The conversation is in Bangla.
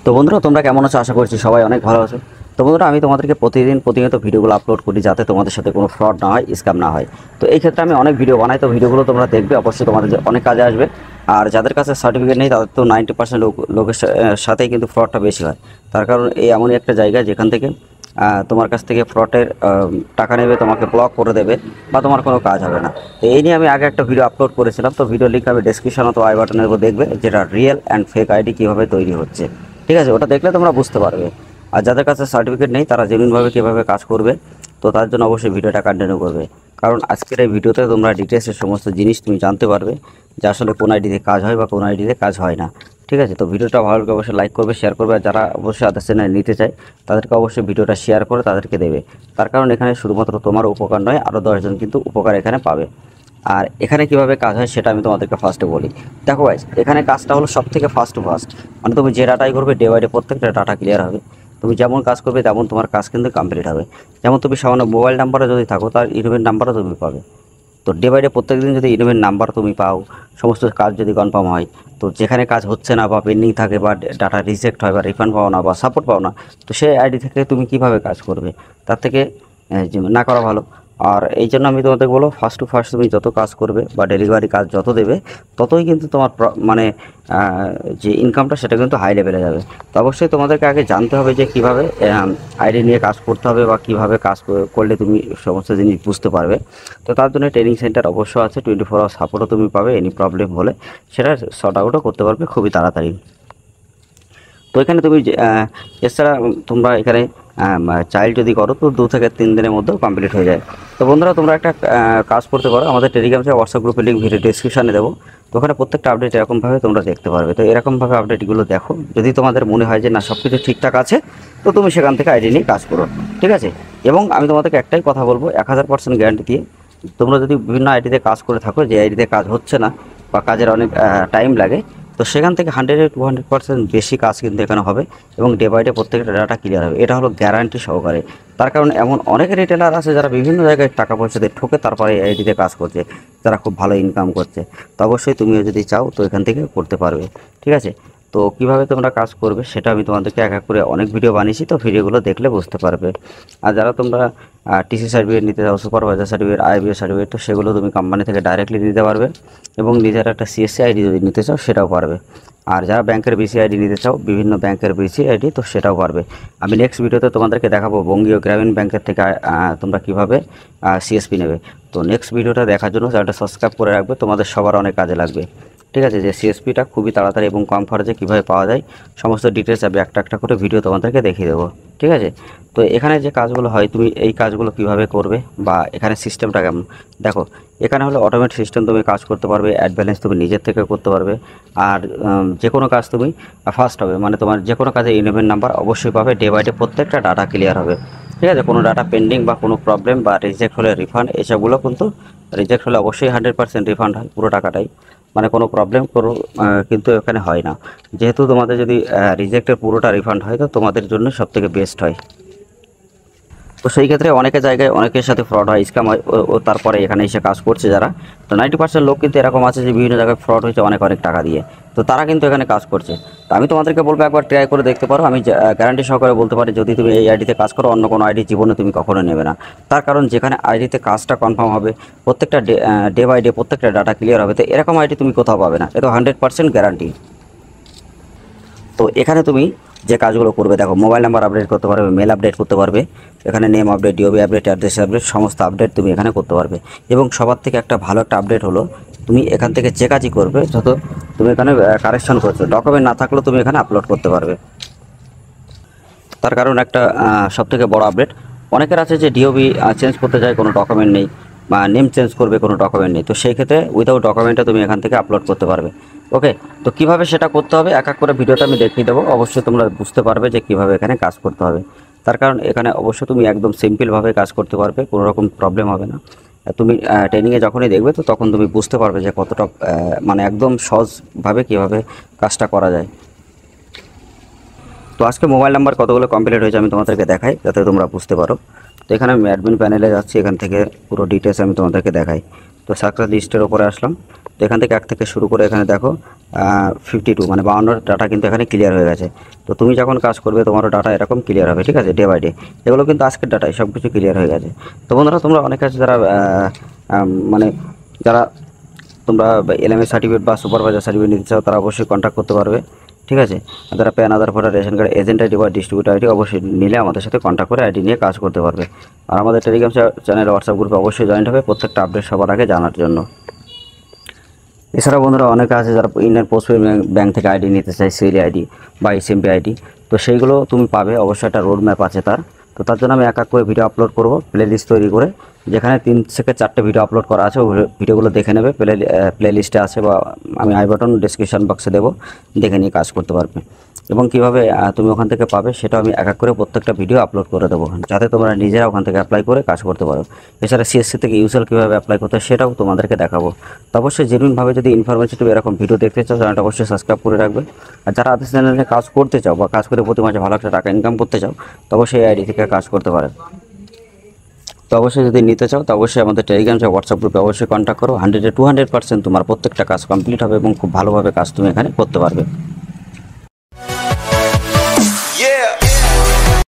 তো বন্ধুরা, তোমরা কেমন আছো? আশা করছি সবাই অনেক ভালো আছো। তো বন্ধুরা, আমি তোমাদেরকে প্রতিনিয়ত ভিডিওগুলো আপলোড করি যাতে তোমাদের সাথে কোনো ফ্রড না হয়, স্ক্যাম না হয়। তো এই ক্ষেত্রে আমি অনেক ভিডিও বানাই, তো ভিডিওগুলো তোমরা দেখবে, অবশ্যই তোমাদের অনেক কাজে আসবে। আর যাদের কাছে সার্টিফিকেট নেই তাদের তো 90% লোকের সাথেই কিন্তু ফ্রডটা বেশি হয়। তার কারণ এই এমনই একটা জায়গা যেখান থেকে তোমার কাছ থেকে ফ্রডের টাকা নেবে, তোমাকে ব্লক করে দেবে, বা তোমার কোনো কাজ হবে না। তো এই নিয়ে আমি আগে একটা ভিডিও আপলোড করেছিলাম, তো ভিডিও লিঙ্ক আমি ডেসক্রিপশন অথবা আই বাটনের উপর দেখবে, যেটা রিয়েল অ্যান্ড ফেক আইডি কীভাবে তৈরি হচ্ছে। ঠিক আছে, ওটা দেখলে তোমরা বুঝতে পারবে। আর যাদের কাছে সার্টিফিকেট নেই তারা জেনুইনভাবে কীভাবে কাজ করবে, তো তার জন্য অবশ্যই ভিডিওটা কন্টিনিউ করবে। কারণ আজকের এই ভিডিওতে তোমরা ডিটেলসের সমস্ত জিনিস তুমি জানতে পারবে যে আসলে কোন আইডিতে কাজ হয় বা কোন আইডিতে কাজ হয় না। ঠিক আছে, তো ভিডিওটা ভালো লাগলে অবশ্যই লাইক করবে, শেয়ার করবে। আর যারা অবশ্যই আদার চ্যানেল নিতে চায় তাদেরকে অবশ্যই ভিডিওটা শেয়ার করে তাদেরকে দেবে। তার কারণ এখানে শুধুমাত্র তোমার উপকার নয়, আরও 10জন কিন্তু উপকার এখানে পাবে। আর এখানে কিভাবে কাজ হয় সেটা আমি তোমাদেরকে ফার্স্টে বলি। দেখো গাইস, এখানে কাজটা হলো সব থেকে ফাস্ট, মানে তুমি যে ডাটাই করবে ডে বাই ডে প্রত্যেকটা ডাটা ক্লিয়ার হবে। তুমি যেমন কাজ করবে তেমন তোমার কাজ কিন্তু কমপ্লিট হবে। যেমন তুমি সামান্য মোবাইল নাম্বারে যদি থাকো, তার ইমেল নাম্বারও তুমি পাবে। তো ডে বাই ডে প্রত্যেক দিন যদি ইমেল নাম্বার তুমি পাও, সমস্ত কাজ যদি কনফার্ম হয়, তো যেখানে কাজ হচ্ছে না বা পেন্ডিং থাকে বা ডাটা রিজেক্ট হয় বা রিফান্ড পাও না বা সাপোর্ট পাও না, তো সেই আইডি থেকে তুমি কিভাবে কাজ করবে? তার থেকে না করা ভালো। আর এই জন্য আমি তোমাদের বলবো, ফার্স্ট টু ফার্স্ট তুমি যত কাজ করবে বা ডেলিভারি কাজ যত দেবে, ততই কিন্তু তোমার মানে যে ইনকামটা সেটা কিন্তু হাই লেভেলে যাবে। তো অবশ্যই তোমাদেরকে আগে জানতে হবে যে কীভাবে আইডি নিয়ে কাজ করতে হবে বা কীভাবে কাজ করলে তুমি সমস্ত জিনিস বুঝতে পারবে। তো তার জন্য ট্রেনিং সেন্টার অবশ্য আছে, 24 আওয়ার সাপোর্টও তুমি পাবে। এনি প্রবলেম হলে সেটা শর্ট আউটও করতে পারবে খুবই তাড়াতাড়ি। তো এখানে তুমি এছাড়া তোমরা এখানে চাইল্ড যদি করো তো 2 থেকে 3 দিনের মধ্যেও কমপ্লিট হয়ে যায়। তো বন্ধুরা, তোমরা একটা কাজ করতে পারো, আমাদের টেলিগ্রাম থেকে হোয়াটসঅ্যাপ গ্রুপের লিঙ্ক ভিডিও ডিসক্রিপশানে দেবো। তো ওখানে প্রত্যেকটা আপডেট এরকমভাবে তোমরা দেখতে পারবে। তো এরকমভাবে আপডেটগুলো দেখো, যদি তোমাদের মনে হয় যে না সব কিছু ঠিকঠাক আছে, তো তুমি সেখান থেকে আইডি নিয়ে কাজ করো। ঠিক আছে, এবং আমি তোমাদেরকে একটাই কথা বলবো, 1000% গ্যারান্টি দিয়ে, তোমরা যদি বিভিন্ন আইডিতে কাজ করে থাকো, যে আইডিতে কাজ হচ্ছে না বা কাজের অনেক টাইম লাগে, তো সেখান থেকে 100-200% বেশি কাজ কিন্তু এখানে হবে এবং ডে বাই ডে প্রত্যেকটা ডাটা ক্লিয়ার হবে। এটা হলো গ্যারান্টি সহকারে। তার কারণ এমন অনেক রিটেলার আছে যারা বিভিন্ন জায়গায় টাকা পয়সা দিয়ে ঠকে তারপরে আইডিতে কাজ করছে, যারা খুব ভালো ইনকাম করছে। তো অবশ্যই তুমিও যদি চাও তো এখান থেকে করতে পারবে। ঠিক আছে, তো কিভাবে তোমরা কাজ করবে সেটা আমি তোমাদেরকে এক এক করে অনেক ভিডিও বানিয়েছি, তো ভিডিওগুলো দেখলে বুঝতে পারবে। আর যারা তোমরা টিসি সার্টিফিকেট নিতে চাও, সুপারভাইজার সার্টিফিকেট, আইবিএস সার্টিফিকেট, তো সেগুলো তুমি কোম্পানি থেকে ডাইরেক্টলি দিতে পারবে এবং নিজের একটা সিএসসি আইডি যদি নিতে চাও সেটাও পারবে। আর যারা ব্যাংকের বিসি আইডি নিতে চাও, বিভিন্ন ব্যাংকের বিসি আইডি, তো সেটাও পারবে। আমি নেক্সট ভিডিওতে তোমাদেরকে দেখাবো বঙ্গীয় গ্রামীণ ব্যাংকের থেকে তোমরা কীভাবে সিএসপি নেবে। তো নেক্সট ভিডিওটা দেখার জন্য চ্যানেলটা সাবস্ক্রাইব করে রাখবে, তোমাদের সবার অনেক কাজে লাগবে। ঠিক আছে, যে সিএসপিটা খুবই তাড়াতাড়ি এবং কম খরচে কীভাবে পাওয়া যায় সমস্ত ডিটেলস আমি একটা একটা করে ভিডিও তোমাদেরকে দেখিয়ে দেবো। ঠিক আছে, তো এখানে যে কাজগুলো হয় তুমি এই কাজগুলো কিভাবে করবে বা এখানে সিস্টেমটা কেমন দেখো। এখানে হলো অটোমেটিক সিস্টেম, তুমি কাজ করতে পারবে, অ্যাড ব্যালেন্স তুমি নিজের থেকে করতে পারবে। আর যে কোনো কাজ তুমি ফার্স্ট হবে, মানে তোমার যে কোনো কাজে ইমেল নাম্বার অবশ্যই পাবে। ডে বাই ডে প্রত্যেকটা ডাটা ক্লিয়ার হবে। ঠিক আছে, কোনো ডাটা পেন্ডিং বা কোনো প্রবলেম বা রিজেক্ট হলে রিফান্ড, এসবগুলো কিন্তু রিজেক্ট হলে অবশ্যই 100% রিফান্ড হয় পুরো টাকাটাই, মানে কোনো প্রবলেম কিন্তু এখানে হয় না। যেহেতু তোমাদের যদি রিজেক্টের পুরোটা রিফান্ড হয় তো তোমাদের জন্য সবথেকে বেস্ট হয়। তো সেই ক্ষেত্রে অনেকের জায়গায় অনেকের সাথে ফ্রড হয়, স্ক্যাম হয়, ও তারপরে এখানে এসে কাজ করছে যারা। তো 90% লোক কিন্তু এরকম আছে যে বিভিন্ন জায়গায় ফ্রড হয়েছে অনেক অনেক টাকা দিয়ে, তো তারা কিন্তু এখানে কাজ করছে। তো আমি তোমাদেরকে বলবো একবার ট্রাই করে দেখতে পারো। আমি গ্যারান্টি সহকারে বলতে পারি, যদি তুমি এই আইডিতে কাজ করো অন্য কোনো আইডি জীবনে তুমি কখনো নেবে না। তার কারণ যেখানে আইডিতে কাজটা কনফার্ম হবে, প্রত্যেকটা ডে বাই ডে প্রত্যেকটা ডাটা ক্লিয়ার হবে, তো এরকম আইডি তুমি কোথাও পাবে না, এটা 100% গ্যারান্টি। তো এখানে তুমি যে কাজগুলো করবে দেখো, মোবাইল নাম্বার আপডেট করতে পারবে, মেল আপডেট করতে পারবে, এখানে name update, DOB update, address update, সমস্ত আপডেট তুমি এখানে করতে পারবে। এবং সবার থেকে একটা ভালো একটা আপডেট হলো, তুমি এখান থেকে যে কাজই করবে, যত তুমি এখানে কারেকশন করছো, ডকুমেন্ট না থাকলেও তুমি এখানে আপলোড করতে পারবে। তার কারণ একটা সবথেকে বড় আপডেট, অনেকের আছে যে ডিওবি চেঞ্জ করতে যায় কোনো ডকুমেন্ট নেই, বা নেম চেঞ্জ করবে কোনো ডকুমেন্ট নেই, তো সেই ক্ষেত্রে উইদাউট ডকুমেন্টে তুমি এখান থেকে আপলোড করতে পারবে। ওকে, তো কিভাবে সেটা করতে হবে এক এক করে ভিডিওতে আমি দেখিয়ে দেবো, অবশ্যই তোমরা বুঝতে পারবে যে কিভাবে এখানে কাজ করতে হবে। তার কারণ এখানে অবশ্যই তুমি একদম সিম্পলভাবে কাজ করতে পারবে, কোনো রকম প্রবলেম হবে না। তুমি ট্রেনিংয়ে যখনই দেখবে তো তখন তুমি বুঝতে পারবে যে কতটা মানে একদম সহজভাবে কীভাবে কাজটা করা যায়। তো আজকে মোবাইল নাম্বার কতগুলো কমপ্লিট হয়েছে আমি তোমাদেরকে দেখাই যাতে তোমরা বুঝতে পারো। তো এখানে আমি অ্যাডমিন প্যানেলে যাচ্ছি, এখান থেকে পুরো ডিটেলস আমি তোমাদেরকে দেখাই। তো তো সাকসেস লিস্টের ওপরে আসলাম। তো এখান থেকে 1 থেকে শুরু করে এখানে দেখো 52 মানে 52 ডাটা কিন্তু এখানে ক্লিয়ার হয়ে গেছে। তো তুমি যখন কাজ করবে তোমারও ডাটা এরকম ক্লিয়ার হবে, ঠিক আছে, ডে বাই ডে। এগুলো কিন্তু আজকের ডাটাই, সব কিছু ক্লিয়ার হয়ে গেছে। তো বন্ধুরা তোমরা অনেক আছে যারা মানে যারা তোমরা এলএমএ সার্টিফিকেট বা সুপারভাইজার সার্টিফিকেট নিতে চাও তারা অবশ্যই কন্ট্যাক্ট করতে পারবে, ঠিক আছে। আর যারা PAN, Aadhaar, voter, ration card, agent ID বা ডিস্ট্রিবিউটার আইডি অবশ্যই নিলে আমাদের সাথে কন্ট্যাক্ট করে আইডি নিয়ে কাজ করতে পারবে। আর আমাদের টেলিগ্রাম চ্যানেল, হোয়াটসঅ্যাপ গ্রুপে অবশ্যই জয়েন হবে প্রত্যেকটা আপডেট সবার আগে জানার জন্য। এছাড়া বন্ধুরা অনেকে আছে যারা ইন্ডিয়ান পোস্ট পেমেন্ট ব্যাঙ্ক থেকে আইডি নিতে চায়, সিএলই আইডি বা এসএমপি আইডি, তো সেইগুলো তুমি পাবে। অবশ্যই একটা রোড ম্যাপ আছে তার। তো তার জন্য আমি এক এক করে ভিডিও আপলোড করব, প্লে লিস্ট তৈরি করে, যেখানে 3 থেকে 4টে ভিডিও আপলোড করা আছে। ওই ভিডিওগুলো দেখে নেবে, প্লে লিস্টে আছে বা আমি আই বাটন ডিসক্রিপশন বক্সে দেবো, দেখে নিয়ে কাজ করতে পারবে। এবং কীভাবে তুমি ওখান থেকে পাবে সেটা আমি এক এক করে প্রত্যেকটা ভিডিও আপলোড করে দেবো, যাতে তোমরা নিজেরা ওখান থেকে অ্যাপ্লাই করে কাজ করতে পারো। এছাড়া সিএসসি থেকে ইউসেল কীভাবে অ্যাপ্লাই করতে হয় সেটাও তোমাদেরকে দেখাবো। তো অবশ্যই জেনুইনভাবে যদি ইনফরমেটিভ এরকম ভিডিও দেখতে চাও, চ্যানেলটা অবশ্যই সাবস্ক্রাইব করে রাখবে। আর যারা আদার্স চ্যানেলে কাজ করতে চাও বা কাজ করে প্রতি মাসে ভালো একটা টাকা ইনকাম করতে চাও, তো অবশ্যই এই আইডি থেকে কাজ করতে পারে। তো অবশ্যই যদি নিতে চাও তো অবশ্যই আমাদের টেলিগ্রাম বা হোয়াটসঅ্যাপ গ্রুপে অবশ্যই কন্ট্যাক্ট করো। 100-200% তোমার প্রত্যেকটা কাজ কমপ্লিট হবে এবং খুব ভালোভাবে কাজ তুমি এখানে করতে পারবে।